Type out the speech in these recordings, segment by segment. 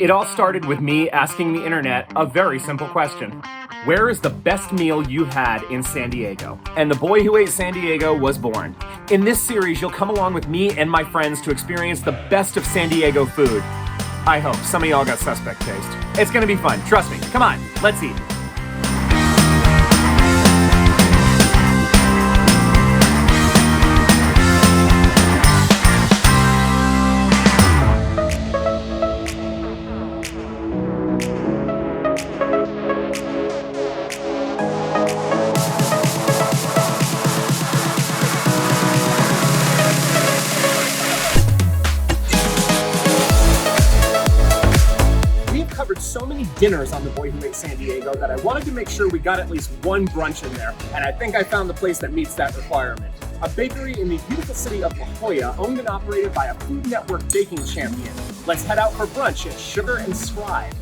It all started with me asking the internet a very simple question. Where is the best meal you've had in San Diego? And the boy who ate San Diego was born. In this series, you'll come along with me and my friends to experience the best of San Diego food. I hope. Some of y'all got suspect taste. It's gonna be fun, trust me. Come on, let's eat. So many dinners on The Boy Who Ate San Diego that I wanted to make sure we got at least one brunch in there, and I think I found the place that meets that requirement. A bakery in the beautiful city of La Jolla, owned and operated by a Food Network baking champion. Let's head out for brunch at Sugar and Scribe.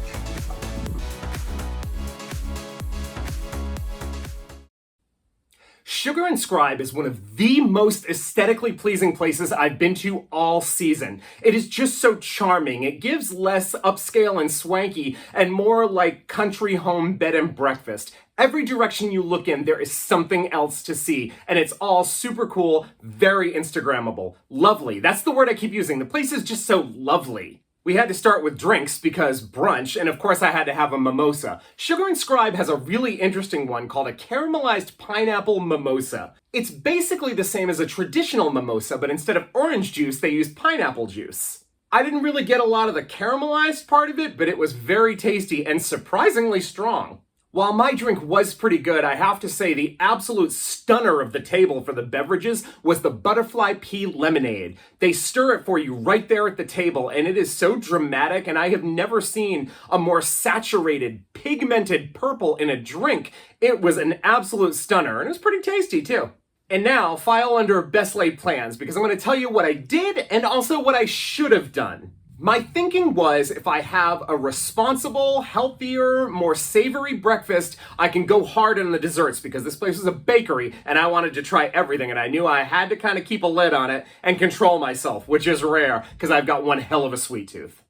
Sugar and Scribe is one of the most aesthetically pleasing places I've been to all season. It is just so charming. It gives less upscale and swanky and more like country home bed and breakfast. Every direction you look in, there is something else to see, and it's all super cool, very Instagrammable. Lovely. That's the word I keep using. The place is just so lovely. We had to start with drinks because brunch, and of course I had to have a mimosa. Sugar and Scribe has a really interesting one called a caramelized pineapple mimosa. It's basically the same as a traditional mimosa, but instead of orange juice, they use pineapple juice. I didn't really get a lot of the caramelized part of it, but it was very tasty and surprisingly strong. While my drink was pretty good, I have to say the absolute stunner of the table for the beverages was the Butterfly Pea Lemonade. They stir it for you right there at the table, and it is so dramatic, and I have never seen a more saturated, pigmented purple in a drink. It was an absolute stunner, and it was pretty tasty too. And now, file under best laid plans, because I'm going to tell you what I did and also what I should have done. My thinking was if I have a responsible, healthier, more savory breakfast, I can go hard on the desserts because this place was a bakery and I wanted to try everything and I knew I had to kind of keep a lid on it and control myself, which is rare because I've got one hell of a sweet tooth.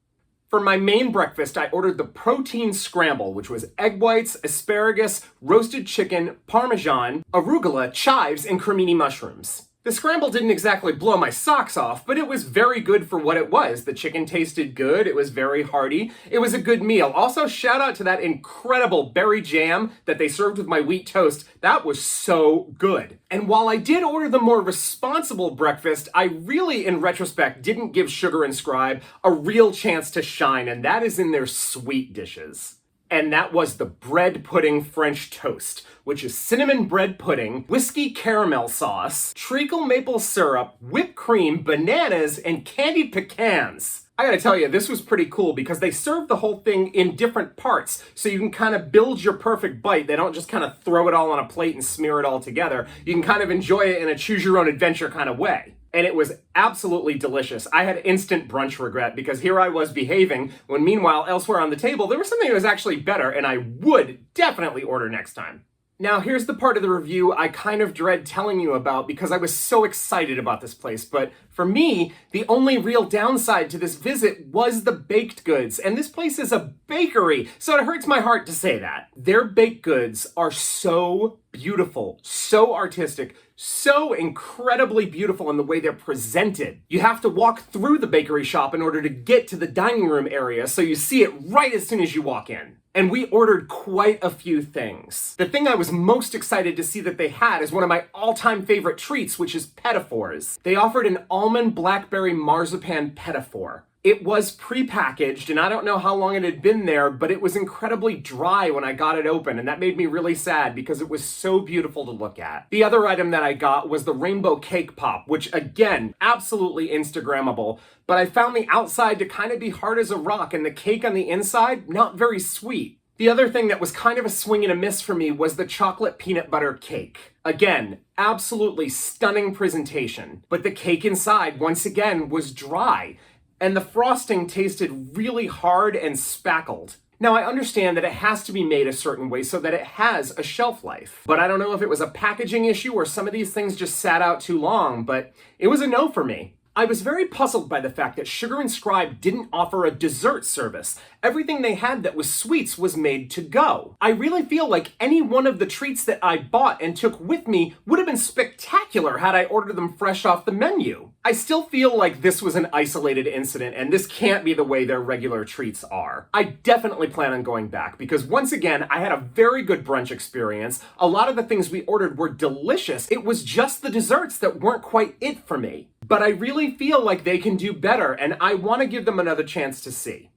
For my main breakfast, I ordered the protein scramble, which was egg whites, asparagus, roasted chicken, parmesan, arugula, chives, and cremini mushrooms. The scramble didn't exactly blow my socks off, but it was very good for what it was. The chicken tasted good, it was very hearty, it was a good meal. Also, shout out to that incredible berry jam that they served with my wheat toast. That was so good. And while I did order the more responsible breakfast, I really, in retrospect, didn't give Sugar and Scribe a real chance to shine, and that is in their sweet dishes. And that was the bread pudding French toast, which is cinnamon bread pudding, whiskey caramel sauce, treacle maple syrup, whipped cream, bananas, and candied pecans. I gotta tell you, this was pretty cool because they serve the whole thing in different parts, so you can kind of build your perfect bite. They don't just kind of throw it all on a plate and smear it all together. You can kind of enjoy it in a choose-your-own-adventure kind of way. And it was absolutely delicious. I had instant brunch regret because here I was behaving when meanwhile elsewhere on the table there was something that was actually better and I would definitely order next time. Now here's the part of the review I kind of dread telling you about because I was so excited about this place, but for me, the only real downside to this visit was the baked goods, and this place is a bakery, so it hurts my heart to say that. Their baked goods are so beautiful, so artistic, so incredibly beautiful in the way they're presented. You have to walk through the bakery shop in order to get to the dining room area, so you see it right as soon as you walk in. And we ordered quite a few things. The thing I was most excited to see that they had is one of my all-time favorite treats, which is petitfours. They offered an almond blackberry marzipan petifour. It was pre-packaged, and I don't know how long it had been there, but it was incredibly dry when I got it open, and that made me really sad because it was so beautiful to look at. The other item that I got was the rainbow cake pop, which again, absolutely Instagrammable, but I found the outside to kind of be hard as a rock, and the cake on the inside, not very sweet. The other thing that was kind of a swing and a miss for me was the chocolate peanut butter cake. Again, absolutely stunning presentation, but the cake inside, once again, was dry. And the frosting tasted really hard and spackled. Now, I understand that it has to be made a certain way so that it has a shelf life. But I don't know if it was a packaging issue or some of these things just sat out too long, but it was a no for me. I was very puzzled by the fact that Sugar and Scribe didn't offer a dessert service. Everything they had that was sweets was made to go. I really feel like any one of the treats that I bought and took with me would have been spectacular had I ordered them fresh off the menu. I still feel like this was an isolated incident and this can't be the way their regular treats are. I definitely plan on going back because once again, I had a very good brunch experience. A lot of the things we ordered were delicious. It was just the desserts that weren't quite it for me. But I really feel like they can do better and I want to give them another chance to see.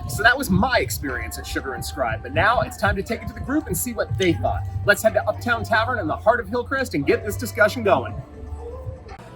So that was my experience at Sugar and Scribe, but now it's time to take it to the group and see what they thought. Let's head to Uptown Tavern in the heart of Hillcrest and get this discussion going.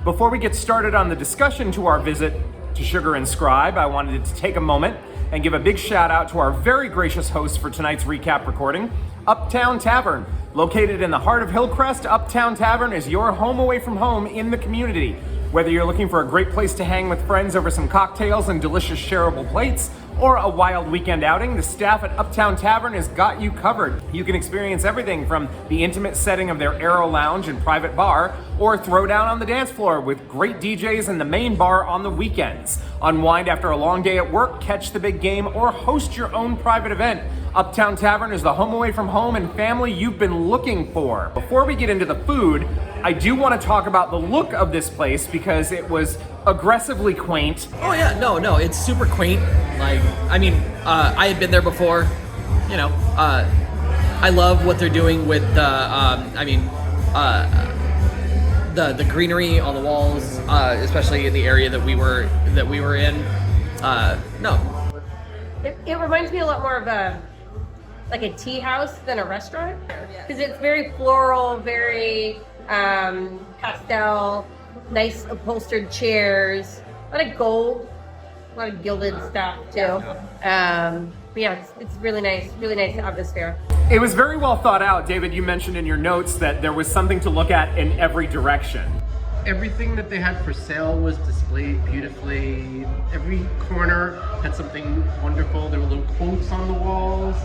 Before we get started on the discussion to our visit to Sugar and Scribe, I wanted to take a moment and give a big shout out to our very gracious host for tonight's recap recording, Uptown Tavern. Located in the heart of Hillcrest, Uptown Tavern is your home away from home in the community. Whether you're looking for a great place to hang with friends over some cocktails and delicious shareable plates, or a wild weekend outing, the staff at Uptown Tavern has got you covered. You can experience everything from the intimate setting of their Aero Lounge and private bar, or throw down on the dance floor with great DJs in the main bar on the weekends. Unwind after a long day at work, catch the big game, or host your own private event. Uptown Tavern is the home away from home and family you've been looking for. Before we get into the food, I do want to talk about the look of this place because it was aggressively quaint. Oh yeah, no, it's super quaint. Like, I mean, I had been there before. You know, I love what they're doing with the greenery on the walls, especially in the area that we were in. It reminds me a lot more of a tea house than a restaurant because it's very floral, very pastel, nice upholstered chairs, a lot of gold, a lot of gilded stuff too. But yeah, it's really nice atmosphere. It was very well thought out. David, you mentioned in your notes that there was something to look at in every direction. Everything that they had for sale was displayed beautifully. Every corner had something wonderful. There were little quotes on the walls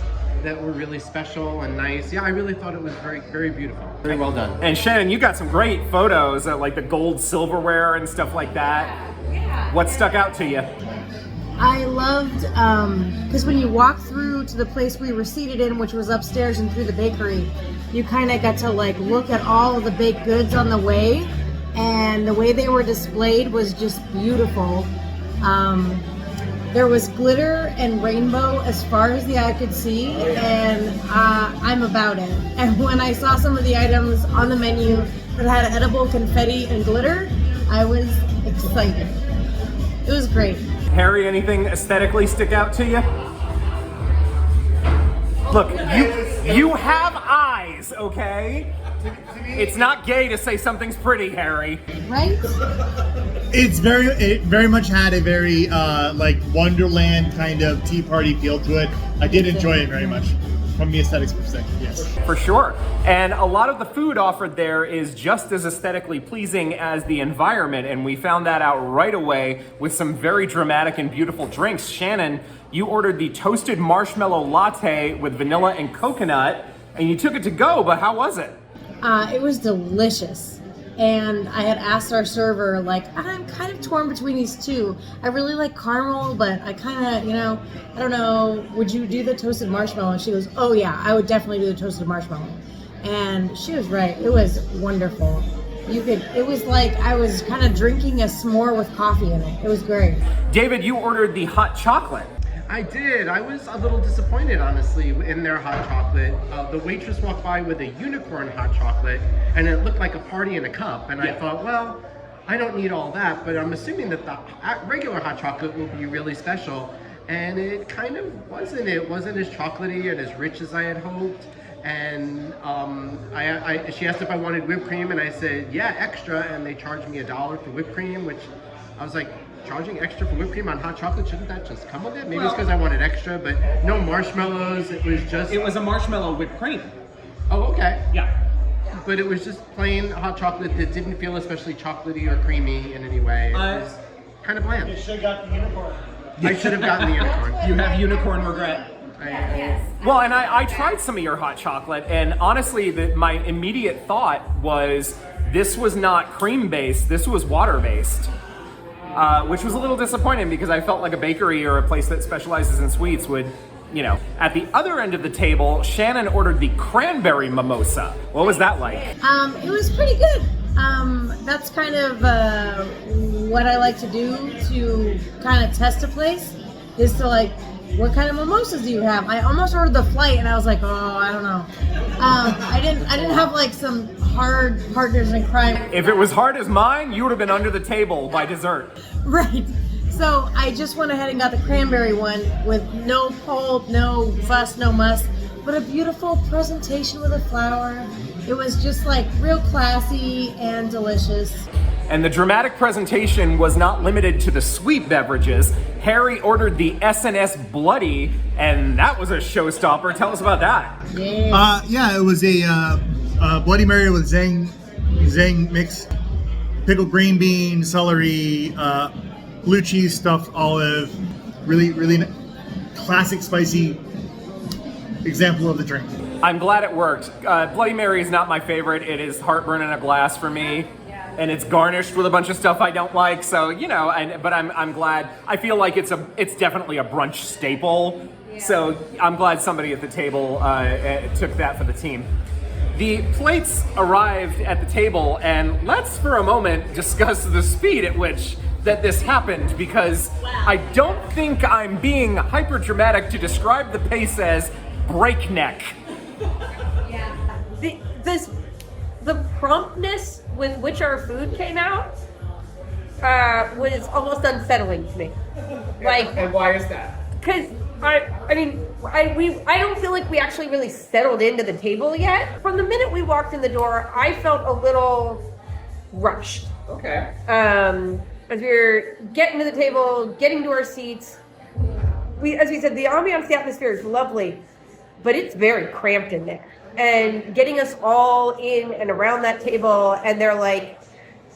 that were really special and nice. Yeah, I really thought it was very, very beautiful. Very well done. And Shannon, you got some great photos of like the gold silverware and stuff like that. Yeah. What stuck out to you? I loved, because when you walk through to the place we were seated in, which was upstairs and through the bakery, you kind of got to like look at all of the baked goods on the way, and the way they were displayed was just beautiful. There was glitter and rainbow as far as the eye could see, and I'm about it. And when I saw some of the items on the menu that had edible confetti and glitter, I was excited. It was great. Harry, anything aesthetically stick out to you? Look, you have eyes, okay? It's not gay to say something's pretty, Harry. Right? It very much had a very like Wonderland kind of tea party feel to it. I did enjoy it very much from the aesthetics perspective, yes. For sure. And a lot of the food offered there is just as aesthetically pleasing as the environment, and we found that out right away with some very dramatic and beautiful drinks. Shannon, you ordered the toasted marshmallow latte with vanilla and coconut, and you took it to go, but how was it? It was delicious. And I had asked our server, like, I'm kind of torn between these two. I really like caramel, but I kind of, I don't know, would you do the toasted marshmallow? And she goes, oh yeah, I would definitely do the toasted marshmallow. And she was right. It was wonderful. It was like I was kind of drinking a s'more with coffee in it. It was great. David, you ordered the hot chocolate. I did. I was a little disappointed, honestly, in their hot chocolate. The waitress walked by with a unicorn hot chocolate, and it looked like a party in a cup. And I thought, well, I don't need all that, but I'm assuming that the regular hot chocolate will be really special. And it kind of wasn't. It wasn't as chocolatey and as rich as I had hoped. And she asked if I wanted whipped cream, and I said, yeah, extra. And they charged me $1 for whipped cream, which I was like, charging extra for whipped cream on hot chocolate, shouldn't that just come with it? Maybe it's because I wanted extra, but no marshmallows. It was a marshmallow whipped cream. Oh, okay. Yeah. But it was just plain hot chocolate that didn't feel especially chocolatey or creamy in any way. It was kind of bland. You should have gotten the unicorn. I should have gotten the unicorn. You have unicorn regret. Well, and I tried some of your hot chocolate, and honestly, my immediate thought was this was not cream-based, this was water-based. which was a little disappointing because I felt like a bakery or a place that specializes in sweets would, you know. At the other end of the table, Shannon ordered the Cranberry Mimosa. What was that like? It was pretty good. That's kind of what I like to do to kind of test a place, is to like, what kind of mimosas do you have? I almost ordered the flight and I was like, oh, I don't know. I didn't have like some hard partners in crime. If it was hard as mine, you would have been under the table by dessert. Right. So I just went ahead and got the cranberry one with no pulp, no fuss, no muss, but a beautiful presentation with a flower. It was just like real classy and delicious. And the dramatic presentation was not limited to the sweet beverages. Harry ordered the S&S Bloody, and that was a showstopper. Tell us about that. Yeah. It was a Bloody Mary with zang mix, pickled green bean, celery, blue cheese, stuffed olive. Really classic spicy example of the drink. I'm glad it worked. Bloody Mary is not my favorite. It is heartburn in a glass for me. And it's garnished with a bunch of stuff I don't like, so you know. But I'm glad. I feel like it's definitely a brunch staple. Yeah. So I'm glad somebody at the table took that for the team. The plates arrived at the table, and let's for a moment discuss the speed at which that this happened, because I don't think I'm being hyper dramatic to describe the pace as breakneck. Yeah. The promptness with which our food came out was almost unsettling to me. Like, and why is that? Because I don't feel like we actually really settled into the table yet. From the minute we walked in the door, I felt a little rushed. Okay. As we were getting to the table, getting to our seats, as we said, the ambiance, the atmosphere is lovely, but it's very cramped in there. And getting us all in and around that table, and they're like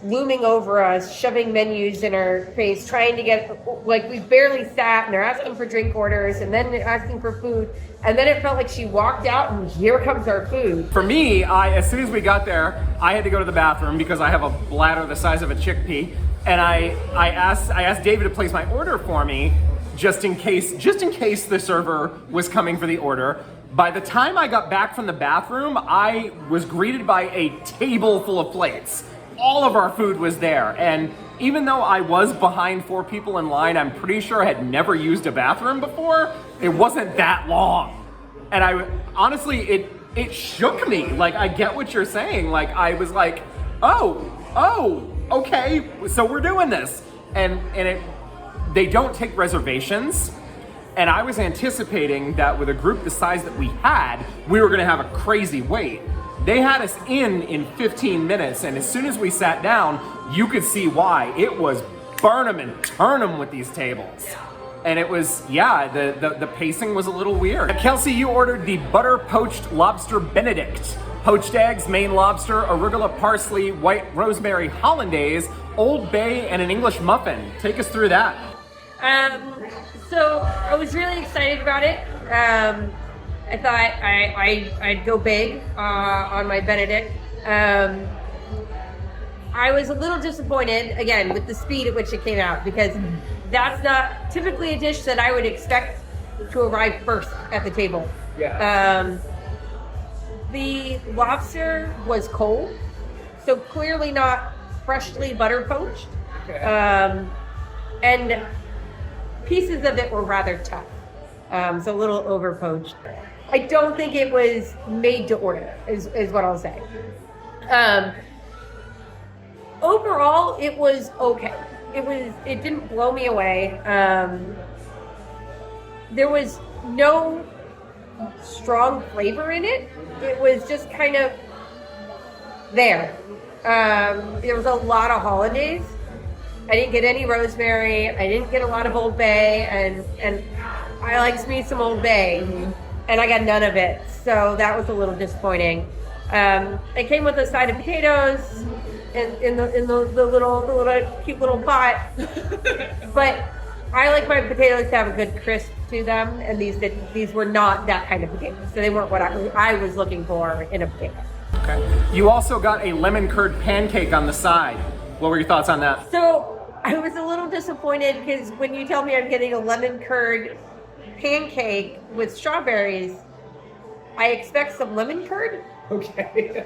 looming over us, shoving menus in our face, trying to get, like, we barely sat, and they're asking for drink orders, and then asking for food, and then it felt like she walked out, and here comes our food. For me, as soon as we got there, I had to go to the bathroom because I have a bladder the size of a chickpea, and I asked David to place my order for me, just in case the server was coming for the order. By the time I got back from the bathroom, I was greeted by a table full of plates. All of our food was there, and even though I was behind 4 people in line, I'm pretty sure I had never used a bathroom before. It wasn't that long. And honestly, it shook me. Like, I get what you're saying. Like, I was like, oh, okay, so we're doing this. And they don't take reservations. And I was anticipating that with a group the size that we had, we were gonna have a crazy wait. They had us in 15 minutes, and as soon as we sat down, you could see why. It was burn 'em and turn 'em with these tables. And it was, the pacing was a little weird. Kelsey, you ordered the butter poached lobster Benedict. Poached eggs, Maine lobster, arugula parsley, white rosemary hollandaise, Old Bay, and an English muffin. Take us through that. So I was really excited about it. I thought I'd go big on my Benedict. I was a little disappointed, again, with the speed at which it came out, because that's not typically a dish that I would expect to arrive first at the table. Yeah. The lobster was cold, so clearly not freshly butter poached. Okay. And pieces of it were rather tough, so a little over poached. I don't think it was made to order, is what I'll say. Overall, it was okay. It didn't blow me away. There was no strong flavor in it. It was just kind of there. There was a lot of hollandaise. I didn't get any rosemary. I didn't get a lot of Old Bay, and I like me some Old Bay, and I got none of it. So that was a little disappointing. It came with a side of potatoes in the little cute little pot, but I like my potatoes to have a good crisp to them, and these were not that kind of potatoes, so they weren't what I was looking for in a potato. Okay. You also got a lemon curd pancake on the side. What were your thoughts on that? So I was a little disappointed because when you tell me I'm getting a lemon curd pancake with strawberries, I expect some lemon curd. Okay.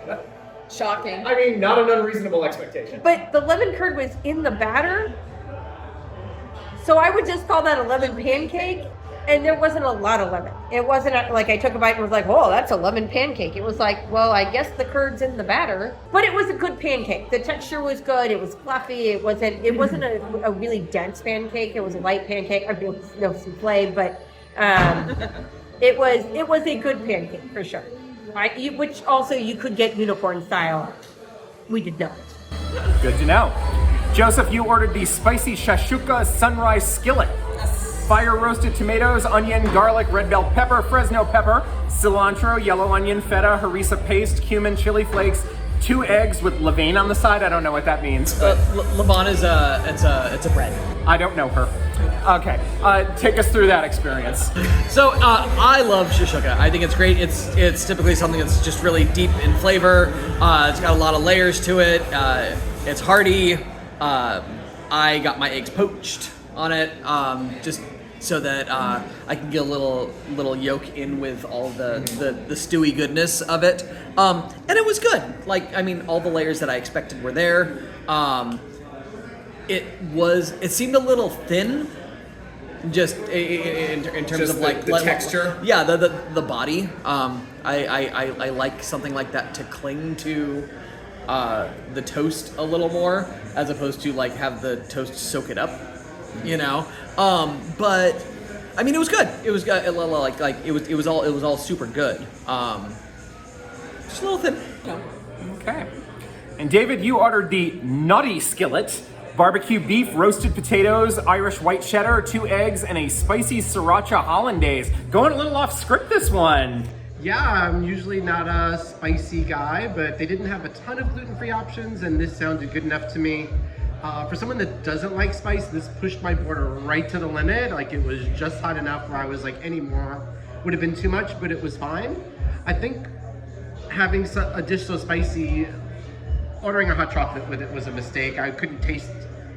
Shocking. I mean, not an unreasonable expectation. But the lemon curd was in the batter. So I would just call that a lemon pancake. And there wasn't a lot of lemon. It wasn't like I took a bite and was like, oh, that's a lemon pancake. It was like, well, I guess the curd's in the batter. But it was a good pancake. The texture was good. It was fluffy. It wasn't a really dense pancake. It was a light pancake. I mean, it was no souffle, but it was a good pancake for sure. Which also you could get unicorn style. We did not. Good to know. Joseph, you ordered the spicy Shashuka Sunrise Skillet. Fire roasted tomatoes, onion, garlic, red bell pepper, Fresno pepper, cilantro, yellow onion, feta, harissa paste, cumin, chili flakes, 2 eggs with levain on the side. I don't know what that means. Levain is it's a bread. I don't know her. Okay, take us through that experience. So I love Shashuka. I think it's great. It's typically something that's just really deep in flavor. It's got a lot of layers to it. It's hearty. I got my eggs poached on it, just so that I can get a little yolk in with all the stewy goodness of it. And it was good. Like, I mean, all the layers that I expected were there. It seemed a little thin, just in terms Just of like the texture? Yeah, the body. I like something like that to cling to the toast a little more, as opposed to like have the toast soak it up, you know. But I mean, it was good. It was it was all super good. Just a little thin. You know. Okay. And David, you ordered the Nutty Skillet. Barbecue beef, roasted potatoes, Irish white cheddar, 2 eggs, and a spicy sriracha hollandaise. Going a little off script this one. Yeah, I'm usually not a spicy guy, but they didn't have a ton of gluten-free options, and this sounded good enough to me. For someone that doesn't like spice, this pushed my border right to the limit. Like, it was just hot enough where I was like, any more would have been too much, but it was fine. I think having a dish so spicy, ordering a hot chocolate with it was a mistake. I couldn't taste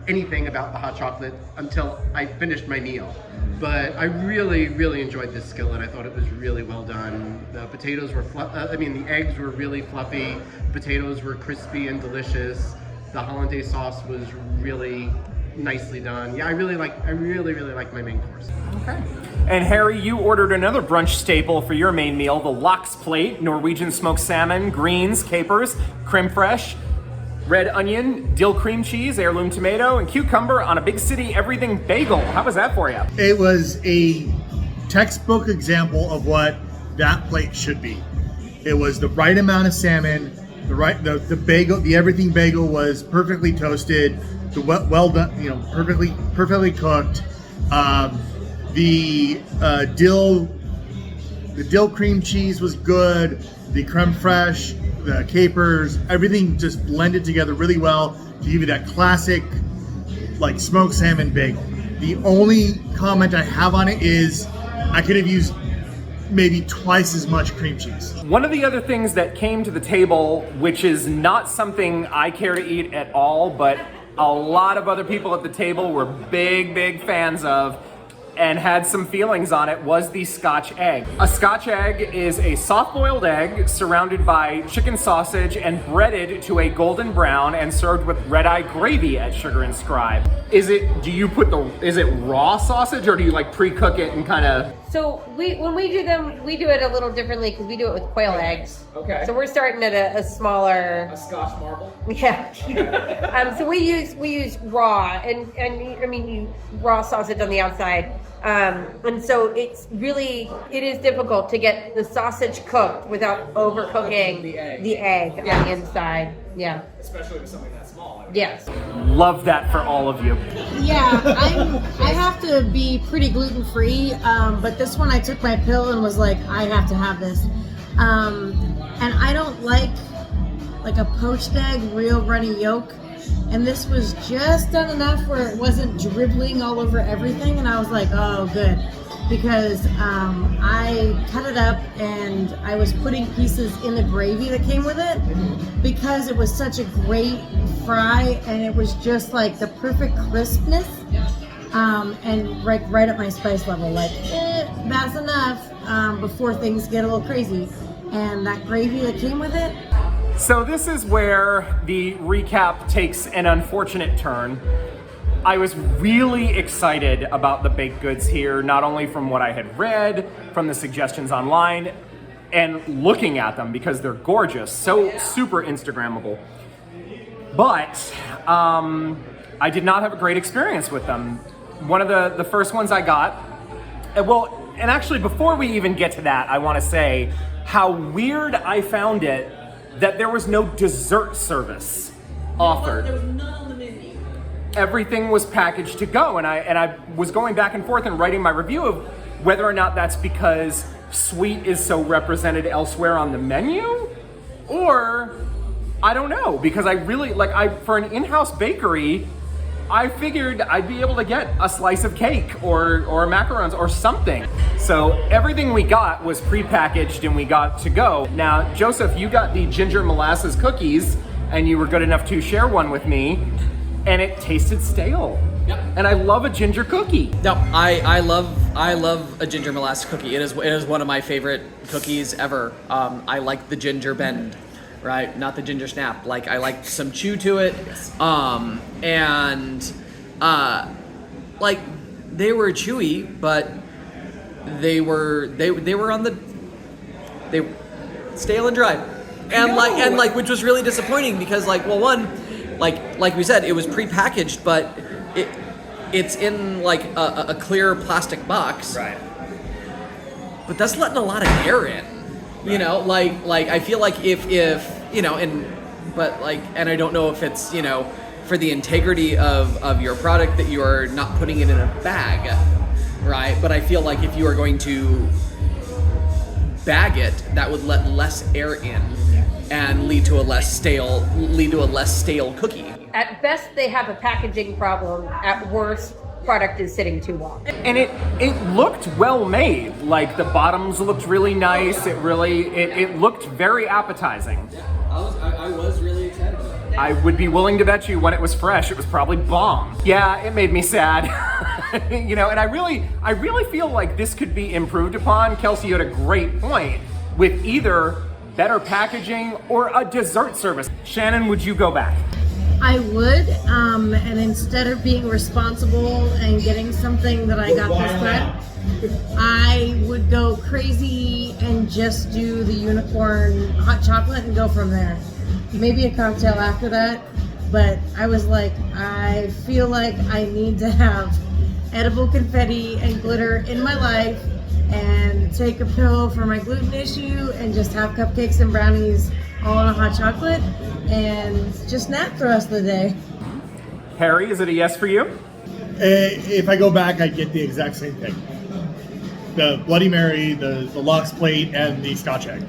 anything about the hot chocolate until I finished my meal. But I really, really enjoyed this skillet. I thought it was really well done. The potatoes were the eggs were really fluffy. Potatoes were crispy and delicious. The hollandaise sauce was really nicely done. Yeah, I really like my main course. Okay. And Harry, you ordered another brunch staple for your main meal, the Lox Plate, Norwegian smoked salmon, greens, capers, creme fraiche, red onion, dill cream cheese, heirloom tomato, and cucumber on a big city everything bagel. How was that for you? It was a textbook example of what that plate should be. It was the right amount of salmon, the bagel, the everything bagel was perfectly toasted, the well done, perfectly cooked. The dill cream cheese was good. The creme fraiche, the capers, everything just blended together really well to give you that classic, like, smoked salmon bagel. The only comment I have on it is I could have used maybe twice as much cream cheese. One of the other things that came to the table, which is not something I care to eat at all, but a lot of other people at the table were big fans of, and had some feelings on it, was the Scotch Egg. A Scotch Egg is a soft-boiled egg surrounded by chicken sausage and breaded to a golden brown and served with red-eye gravy at Sugar and Scribe. Is it raw sausage, or do you like pre-cook it and kind of... So when we do them, we do it a little differently because we do it with quail eggs. Okay. So we're starting at a smaller. A Scotch marble? Yeah. So we use raw and raw sausage on the outside. And so it is difficult to get the sausage cooked without overcooking the egg on the inside. Yeah. Especially with something that small. Yes. Love that for all of you. Yeah, I have to be pretty gluten free, but this one I took my pill and was like, I have to have this. And I don't like a poached egg, real runny yolk. And this was just done enough where it wasn't dribbling all over everything, and I was like, oh, good. because I cut it up and I was putting pieces in the gravy that came with it because it was such a great fry and it was just like the perfect crispness and right at my spice level, like that's enough before things get a little crazy. And that gravy that came with it. So this is where the recap takes an unfortunate turn. I was really excited about the baked goods here, not only from what I had read, from the suggestions online, and looking at them because they're gorgeous, so super Instagrammable. But I did not have a great experience with them. One of the first ones I got, and actually before we even get to that, I want to say how weird I found it that there was no dessert service offered. There was none on the menu. Everything was packaged to go, and I was going back and forth and writing my review of whether or not that's because sweet is so represented elsewhere on the menu, or I don't know, because I really for an in-house bakery, I figured I'd be able to get a slice of cake or macarons or something. So everything we got was prepackaged and we got to go. Now, Joseph, you got the ginger molasses cookies and you were good enough to share one with me, and it tasted stale. Yep. And I love a ginger cookie. No, I love a ginger molasses cookie. It is one of my favorite cookies ever. I like the ginger bend, right? Not the ginger snap. Like I like some chew to it. And like they were chewy, but they were on the stale and dry. And which was really disappointing because like we said, it was prepackaged, but it's in like a clear plastic box. Right. But that's letting a lot of air in. You know, like I feel like if you know, and I don't know if it's, you know, for the integrity of your product that you are not putting it in a bag, right? But I feel like if you are going to bag it, that would let less air in and lead to a less stale cookie. At best, they have a packaging problem. At worst, product is sitting too long. And it looked well made. Like the bottoms looked really nice. It looked very appetizing. I was really excited about it. I would be willing to bet you when it was fresh, it was probably bomb. Yeah, it made me sad. You know, and I really feel like this could be improved upon. Kelsey, you had a great point with either better packaging or a dessert service. Shannon, would you go back? I would, and instead of being responsible and getting something that I got this time, I would go crazy and just do the unicorn hot chocolate and go from there. Maybe a cocktail after that, but I was like, I feel like I need to have edible confetti and glitter in my life and take a pill for my gluten issue and just have cupcakes and brownies all in a hot chocolate and just nap the rest of the day. Harry, is it a yes for you? If I go back, I'd get the exact same thing. The Bloody Mary, the Lox Plate, and the Scotch Egg.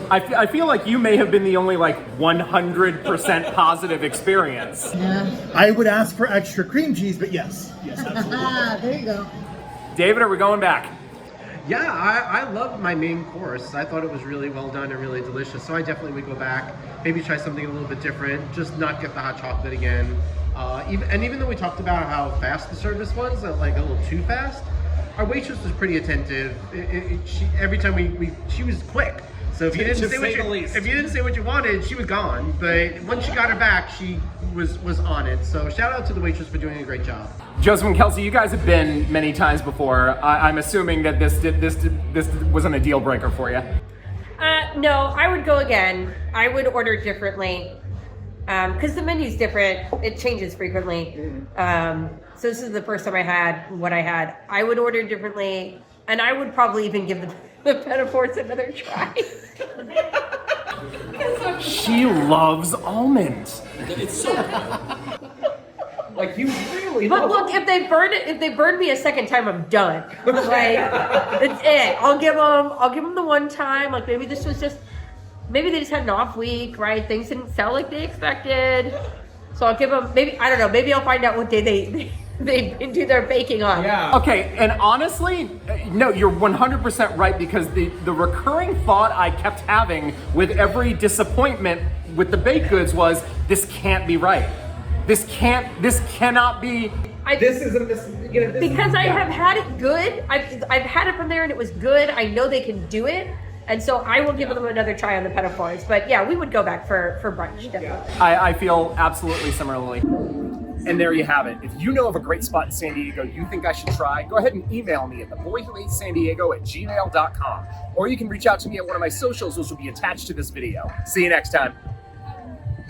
I feel like you may have been the only 100% positive experience. Yeah. I would ask for extra cream cheese, but yes, absolutely. There you go. David, are we going back? Yeah, I loved my main course. I thought it was really well done and really delicious, so I definitely would go back. Maybe try something a little bit different, just not get the hot chocolate again. Even though we talked about how fast the service was, like a little too fast, our waitress was pretty attentive. Every time she was quick. So if you didn't say what you wanted, she was gone. But once she got her back, she was on it. So shout out to the waitress for doing a great job. Joseph and Kelsey, you guys have been many times before. I'm assuming that this wasn't a deal breaker for you. No, I would go again. I would order differently because the menu's different. It changes frequently. So this is the first time I had what I had. I would order differently, and I would probably even give the metaphors another try. She loves almonds. It's so Like you really. But look, if they burn me a second time, I'm done. Like that's it. I'll give them the one time. Like maybe they just had an off week, right? Things didn't sell like they expected. So I'll give them maybe I'll find out what day they do their baking on. Yeah. Okay, and honestly, no, you're 100% right, because the recurring thought I kept having with every disappointment with the baked goods was, this can't be right. This cannot be. Because I have had it good. I've had it from there and it was good. I know they can do it. And so I will give them another try on the Pettifours. But yeah, we would go back for brunch, definitely. I feel absolutely similarly. And there you have it. If you know of a great spot in San Diego you think I should try, go ahead and email me at theboywhoatesandiego@gmail.com. Or you can reach out to me at one of my socials, which will be attached to this video. See you next time.